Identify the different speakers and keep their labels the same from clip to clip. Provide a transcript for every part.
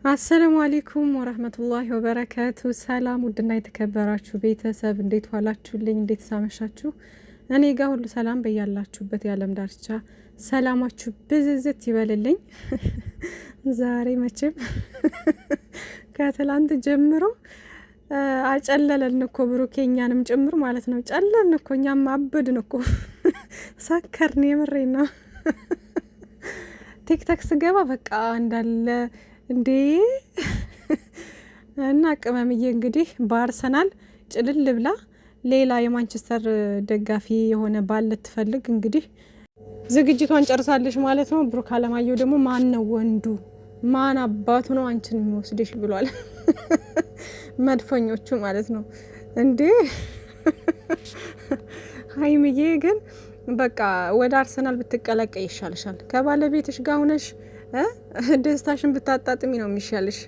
Speaker 1: አሰላሙ አለይኩም ወራህመቱላሂ ወበረካቱ። ሰላም ውድና የተከበራችሁ ቤተሰብ እንዴት ዋላችሁልኝ? እንዴት ሳመሻችሁ? እኔ ጋር ሁሉ ሰላም በያላችሁበት የዓለም ዳርቻ ሰላማችሁ ብዝዝት ይበልልኝ። ዛሬ መቼም ከትላንት ጀምሮ አጨለለን እኮ ብሩኬ፣ እኛንም ጭምር ማለት ነው። ጨለልን እኮ እኛም አበድን እኮ ሰከርን። የምሬን ነው። ቲክቶክ ስገባ በቃ እንዳለ እንዴ እና ቅመምዬ እንግዲህ በአርሰናል ጭልል ብላ ሌላ የማንቸስተር ደጋፊ የሆነ ባል ልትፈልግ እንግዲህ ዝግጅቷን ጨርሳለች ማለት ነው። ብሩክ አለማየሁ ደግሞ ማን ነው ወንዱ፣ ማን አባቱ ነው አንቺን የሚወስድሽ ብሏል። መድፈኞቹ ማለት ነው እንዴ። ሀይሚዬ ግን በቃ ወደ አርሰናል ብትቀላቀይ ይሻልሻል። ከባለቤትሽ ጋር ሆነሽ ደስታሽን ብታጣጥሚ ነው የሚሻልሽ።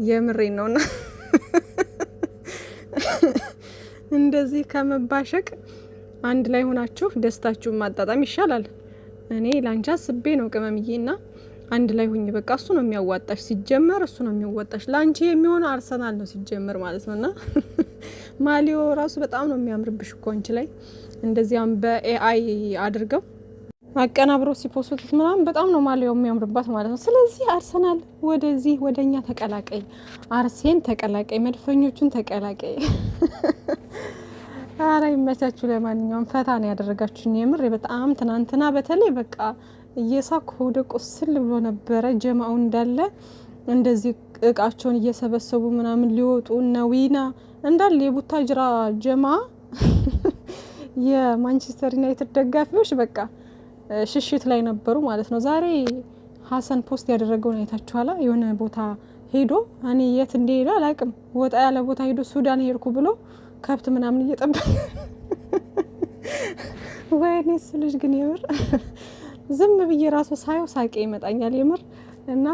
Speaker 1: የምሬን ነውና እንደዚህ ከመባሸቅ አንድ ላይ ሆናችሁ ደስታችሁን ማጣጣም ይሻላል። እኔ ላንቺ አስቤ ነው ቅመምዬና አንድ ላይ ሁኚ። በቃ እሱ ነው የሚያዋጣሽ፣ ሲጀመር እሱ ነው የሚያዋጣሽ። ላንቺ የሚሆነው አርሰናል ነው ሲጀመር ማለት ነውና ማሊዮ ራሱ በጣም ነው የሚያምርብሽ እኮ አንቺ ላይ እንደዚያም በኤአይ አድርገው አቀናብሮ ሲፖስቱት ምናምን በጣም ነው ማሊያው የሚያምርባት ማለት ነው። ስለዚህ አርሰናል ወደዚህ ወደኛ ተቀላቀይ፣ አርሴን ተቀላቀይ፣ መድፈኞቹን ተቀላቀይ። አረ ይመቻችሁ። ለማንኛውም ፈታ ነው ያደረጋችሁኝ። የምር በጣም ትናንትና በተለይ በቃ እየሳኩ ወደ ቁስል ብሎ ነበረ። ጀማው እንዳለ እንደዚህ እቃቸውን እየሰበሰቡ ምናምን ሊወጡ ነዊና እንዳለ የቡታጅራ ጀማ የማንቸስተር ዩናይትድ ደጋፊዎች በቃ ሽሽት ላይ ነበሩ ማለት ነው። ዛሬ ሀሰን ፖስት ያደረገውን አይታችኋላ? የሆነ ቦታ ሄዶ እኔ የት እንደሄደ አላውቅም፣ ወጣ ያለ ቦታ ሄዶ ሱዳን ሄድኩ ብሎ ከብት ምናምን እየጠበቀ ወይኔ እሱ ልጅ ግን የምር ዝም ብዬ ራሱ ሳየው ሳቄ ይመጣኛል የምር። እና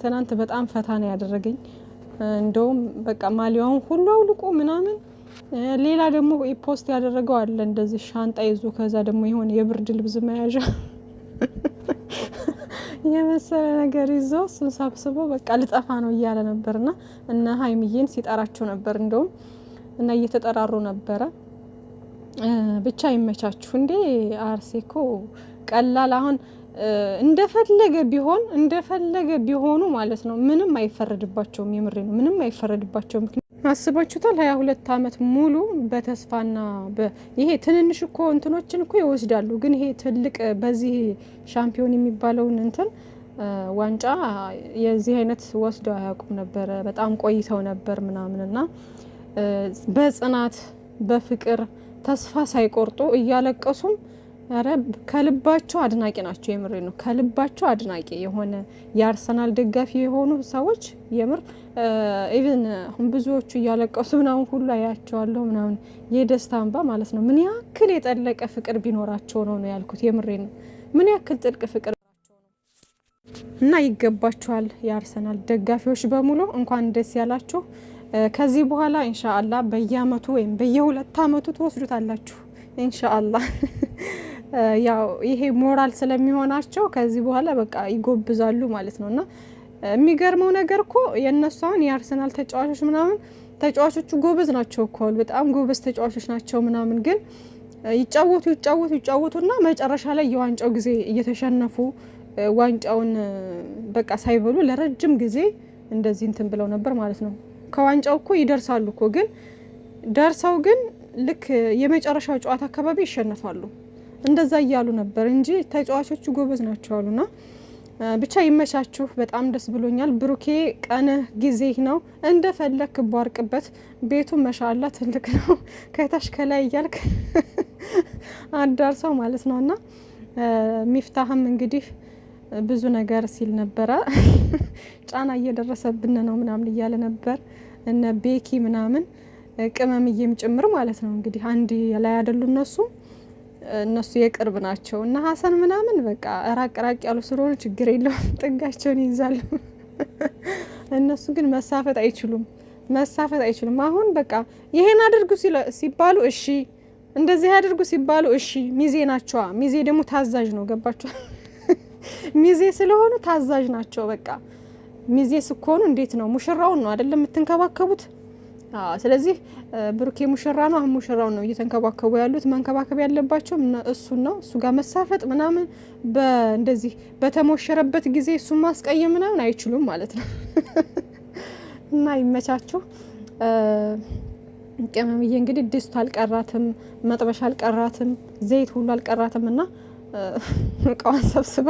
Speaker 1: ትናንት በጣም ፈታ ነው ያደረገኝ። እንደውም በቃ ማሊያውን ሁሉ አውልቆ ምናምን ሌላ ደግሞ ፖስት ያደረገው አለ እንደዚህ ሻንጣ ይዞ ከዛ ደግሞ የሆነ የብርድ ልብስ መያዣ የመሰለ ነገር ይዞ እሱን ሰብስቦ በቃ ልጠፋ ነው እያለ ነበርና እና ሀይሚዬን ሲጠራቸው ነበር እንደውም እና እየተጠራሩ ነበረ። ብቻ ይመቻችሁ። እንዴ አርሴኮ ቀላል አሁን እንደፈለገ ቢሆኑ ማለት ነው ምንም አይፈረድባቸውም። የምሬ ነው፣ ምንም አይፈረድባቸውም። አስባችሁታል? 22 አመት ሙሉ በተስፋና ይሄ ትንንሽ እኮ እንትኖችን እኮ ይወስዳሉ፣ ግን ይሄ ትልቅ በዚህ ሻምፒዮን የሚባለውን እንትን ዋንጫ የዚህ አይነት ወስደው አያውቁም ነበረ። በጣም ቆይተው ነበር ምናምንና በጽናት በፍቅር ተስፋ ሳይቆርጡ እያለቀሱም አረ ከልባቸው አድናቂ ናቸው። የምር ነው፣ ከልባቸው አድናቂ የሆነ የአርሰናል ደጋፊ የሆኑ ሰዎች የምር ኢቭን ብዙዎቹ እያለቀሱ ምናምን ሁሉ አያቸዋለሁ ምናምን የደስታ እንባ ማለት ነው። ምን ያክል የጠለቀ ፍቅር ቢኖራቸው ነው ያልኩት። የምሬ ነው፣ ምን ያክል ጥልቅ ፍቅር እና ይገባቸዋል። የአርሰናል ደጋፊዎች በሙሉ እንኳን ደስ ያላችሁ። ከዚህ በኋላ ኢንሻአላህ በየአመቱ ወይም በየ2 አመቱ ትወስዱታላችሁ ኢንሻአላህ። ያው ይሄ ሞራል ስለሚሆናቸው ከዚህ በኋላ በቃ ይጎብዛሉ ማለት ነውና የሚገርመው ነገር እኮ የነሱ አሁን የአርሰናል ተጫዋቾች ምናምን ተጫዋቾቹ ጎበዝ ናቸው እኮ በጣም ጎበዝ ተጫዋቾች ናቸው ምናምን፣ ግን ይጫወቱና መጨረሻ ላይ የዋንጫው ጊዜ እየተሸነፉ ዋንጫውን በቃ ሳይበሉ ለረጅም ጊዜ እንደዚህ እንትን ብለው ነበር ማለት ነው። ከዋንጫው እኮ ይደርሳሉ እኮ ግን ደርሰው ግን ልክ የመጨረሻው ጨዋታ አካባቢ ይሸነፋሉ። እንደዛ እያሉ ነበር እንጂ ተጫዋቾቹ ጎበዝ ናቸው አሉና ብቻ ይመቻችሁ። በጣም ደስ ብሎኛል። ብሩኬ ቀንህ ጊዜህ ነው፣ እንደፈለክ ባርቅበት። ቤቱ መሻላ ትልቅ ነው፣ ከታች ከላይ እያልክ አዳርሰው ማለት ነውና ሚፍታህም እንግዲህ ብዙ ነገር ሲል ነበረ። ጫና እየደረሰብን ነው ምናምን እያለ ነበር። እነ ቤኪ ምናምን ቅመምዬም ጭምር ማለት ነው እንግዲህ አንድ ላይ አይደሉ እነሱ የቅርብ ናቸው እና ሀሰን ምናምን በቃ ራቅ ያሉ ስለሆነ ችግር የለውም፣ ጥጋቸውን ይይዛሉ። እነሱ ግን መሳፈጥ አይችሉም። አሁን በቃ ይሄን አድርጉ ሲባሉ እሺ፣ እንደዚህ አድርጉ ሲባሉ እሺ። ሚዜ ናቸዋ። ሚዜ ደግሞ ታዛዥ ነው። ገባቸው? ሚዜ ስለሆኑ ታዛዥ ናቸው። በቃ ሚዜ ስኮኑ እንዴት ነው ሙሽራውን ነው አይደለም የምትንከባከቡት? ስለዚህ ብሩኬ ሙሽራ ነው። አሁን ሙሽራውን ነው እየተንከባከቡ ያሉት። መንከባከብ ያለባቸው እሱን ነው። እሱ ጋር መሳፈጥ ምናምን እንደዚህ በተሞሸረበት ጊዜ እሱን ማስቀየም ምናምን አይችሉም ማለት ነው። እና ይመቻችሁ። ቅመምዬ እንግዲህ ድስቱ አልቀራትም፣ መጥበሻ አልቀራትም፣ ዘይት ሁሉ አልቀራትም እና እቃዋን ሰብስባ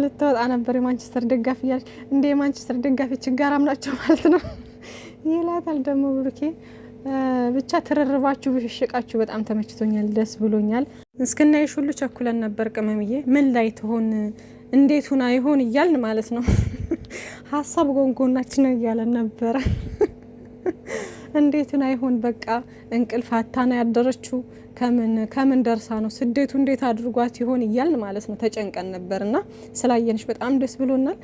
Speaker 1: ልትወጣ ነበር። የማንቸስተር ደጋፊ እያለች እንደ የማንቸስተር ደጋፊ ችጋራም ናቸው ማለት ነው ይላታል ደግሞ ብሩኬ። ብቻ ትርርባችሁ ብሽሽቃችሁ በጣም ተመችቶኛል፣ ደስ ብሎኛል። እስክናይሽ ሁሉ ቸኩለን ነበር። ቅመምዬ ምን ላይ ትሆን እንዴት ሁና ይሆን እያልን ማለት ነው ሀሳብ ጎንጎናችን ነው እያለን ነበረ። እንዴት ሁና ይሆን በቃ እንቅልፍ አታና ያደረችው ከምን ደርሳ ነው ስደቱ እንዴት አድርጓት ይሆን እያልን ማለት ነው ተጨንቀን ነበርና ስላየንሽ በጣም ደስ ብሎናል።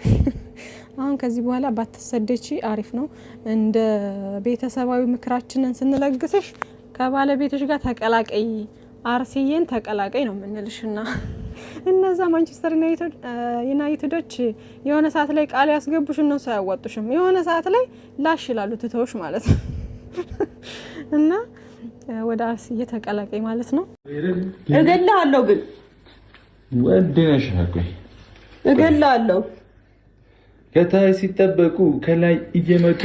Speaker 1: አሁን ከዚህ በኋላ ባትሰደቺ አሪፍ ነው። እንደ ቤተሰባዊ ምክራችንን ስንለግስሽ ከባለቤትሽ ጋር ተቀላቀይ፣ አርሲዬን ተቀላቀይ ነው የምንልሽና እነዛ ማንቸስተር ዩናይትዶች የሆነ ሰዓት ላይ ቃል ያስገቡሽ እነሱ አያዋጡሽም። የሆነ ሰዓት ላይ ላሽ ይላሉ ትተውሽ ማለት ነው። እና ወደ አርሲዬ ተቀላቀይ ማለት ነው።
Speaker 2: እገላለሁ ግን
Speaker 3: ወደሽ አቆይ
Speaker 2: እገላለሁ።
Speaker 3: ከታይ ሲጠበቁ ከላይ እየመጡ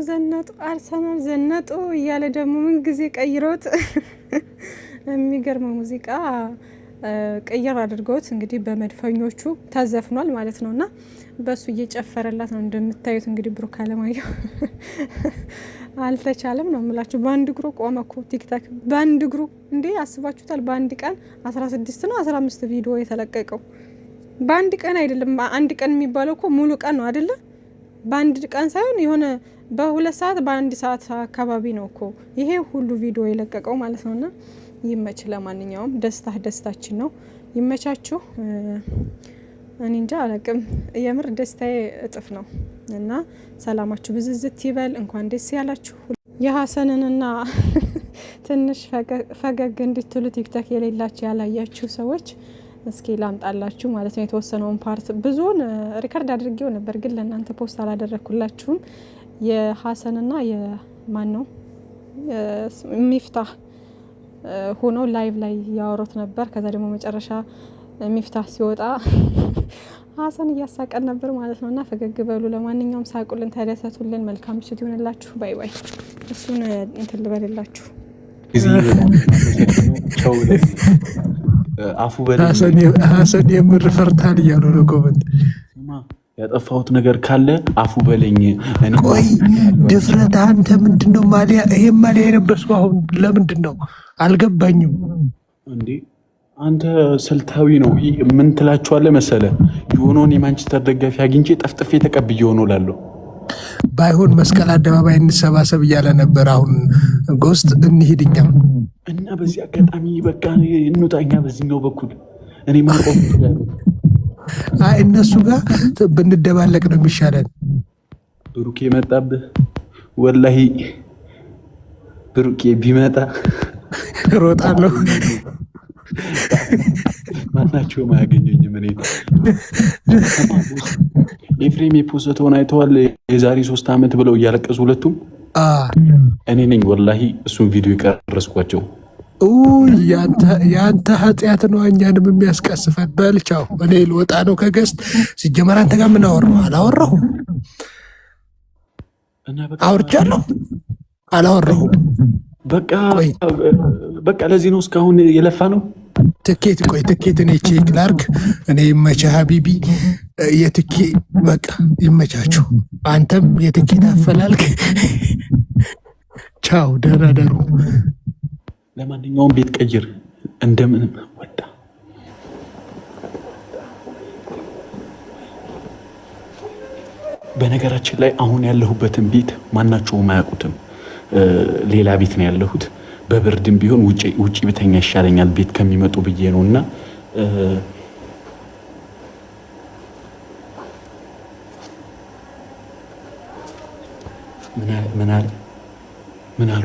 Speaker 1: ዘነጡ አርሰናል ዘነጡ እያለ ደግሞ ምን ጊዜ ቀይሮት የሚገርመው ሙዚቃ ቀየር አድርገውት እንግዲህ በመድፈኞቹ ተዘፍኗል ማለት ነውና በሱ እየጨፈረላት ነው እንደምታዩት። እንግዲህ ብሩክ አለማየሁ አልተቻለም ነው የምላችሁ። በአንድ እግሩ ቆመኩ። ቲክታክ በአንድ እግሩ እንዴ አስባችሁታል? በአንድ ቀን 16 ነው 15 ቪዲዮ የተለቀቀው በአንድ ቀን አይደለም። አንድ ቀን የሚባለው እኮ ሙሉ ቀን ነው አይደለ? በአንድ ቀን ሳይሆን የሆነ በሁለት ሰዓት በአንድ ሰዓት አካባቢ ነው እኮ ይሄ ሁሉ ቪዲዮ የለቀቀው ማለት ነውና ይመች። ለማንኛውም ደስታችን ነው። ይመቻችሁ። እኔ እንጃ አላቅም። የምር ደስታዬ እጥፍ ነው እና ሰላማችሁ ብዝዝት ይበል። እንኳን ደስ ያላችሁ። የሀሰንንና ትንሽ ፈገግ እንድትሉ ቲክቶክ የሌላችሁ ያላያችሁ ሰዎች እስኪ ላምጣላችሁ ማለት ነው። የተወሰነውን ፓርት ብዙውን ሪከርድ አድርጌው ነበር፣ ግን ለእናንተ ፖስት አላደረኩላችሁም። የሀሰንና የማን ነው ሚፍታህ ሆኖ ላይቭ ላይ ያወሩት ነበር። ከዛ ደግሞ መጨረሻ ሚፍታህ ሲወጣ ሀሰን እያሳቀን ነበር ማለት ነውና ፈገግ በሉ። ለማንኛውም ሳቁልን፣ ተደሰቱልን። መልካም ምሽት ይሁንላችሁ። ባይ ባይ። እሱን እንትን ልበልላችሁ።
Speaker 3: አፉ በል
Speaker 4: ሀሰን የምር ፈርታል እያሉ ነው ኮመንት።
Speaker 3: ያጠፋሁት ነገር ካለ አፉ በለኝ።
Speaker 4: ቆይ ድፍረት አንተ ምንድነው ማሊያ? ይሄ ማሊያ የለበስኩ አሁን ለምንድን ነው አልገባኝም።
Speaker 3: እንዴ አንተ ስልታዊ ነው ምን ትላችኋለህ መሰለ? የሆነውን የማንቸስተር ደጋፊ አግኝቼ ጠፍጥፌ ተቀብዬ ሆኖ ላለሁ።
Speaker 4: ባይሆን መስቀል አደባባይ እንሰባሰብ እያለ ነበር። አሁን ጎስት እንሂድኛም
Speaker 3: እና በዚህ አጋጣሚ በቃ እንውጣኛ በዚህኛው በኩል እኔ ማቆም
Speaker 4: እነሱ ጋር ብንደባለቅ ነው የሚሻለን።
Speaker 3: ብሩኬ መጣብህ። ወላሂ ብሩኬ ቢመጣ
Speaker 4: ሮጣለሁ።
Speaker 3: ማናቸውም አያገኘኝም። እኔ ኤፍሬም የፖስተውን አይተዋል? የዛሬ 3 ዓመት ብለው እያለቀሱ ሁለቱም እኔ ነኝ ወላሂ እሱን ቪዲዮ የቀረስኳቸው። የአንተ ኃጢአት ነው እኛንም የሚያስቀስፈን። በልቻው እኔ ልወጣ ነው ከገስት። ሲጀመር አንተ ጋር ምን አወራሁ? አላወራሁም። አውርቻለሁ? አላወራሁም። በቃ ለዚህ ነው እስካሁን የለፋ ነው። ትኬት እኔ ቼክ ላርግ። እኔ ይመችህ ሀቢቢ። በቃ ይመቻችሁ። አንተም የትኬት አፈላልግ። ቻው፣ ደህና ደሩ። ለማንኛውም ቤት ቀይር እንደምንም ወጣ። በነገራችን ላይ አሁን ያለሁበትን ቤት ማናቸውም አያውቁትም። ሌላ ቤት ነው ያለሁት። በብርድም ቢሆን ውጪ ብተኛ ይሻለኛል ቤት ከሚመጡ ብዬ ነውና
Speaker 5: ምን አሉ?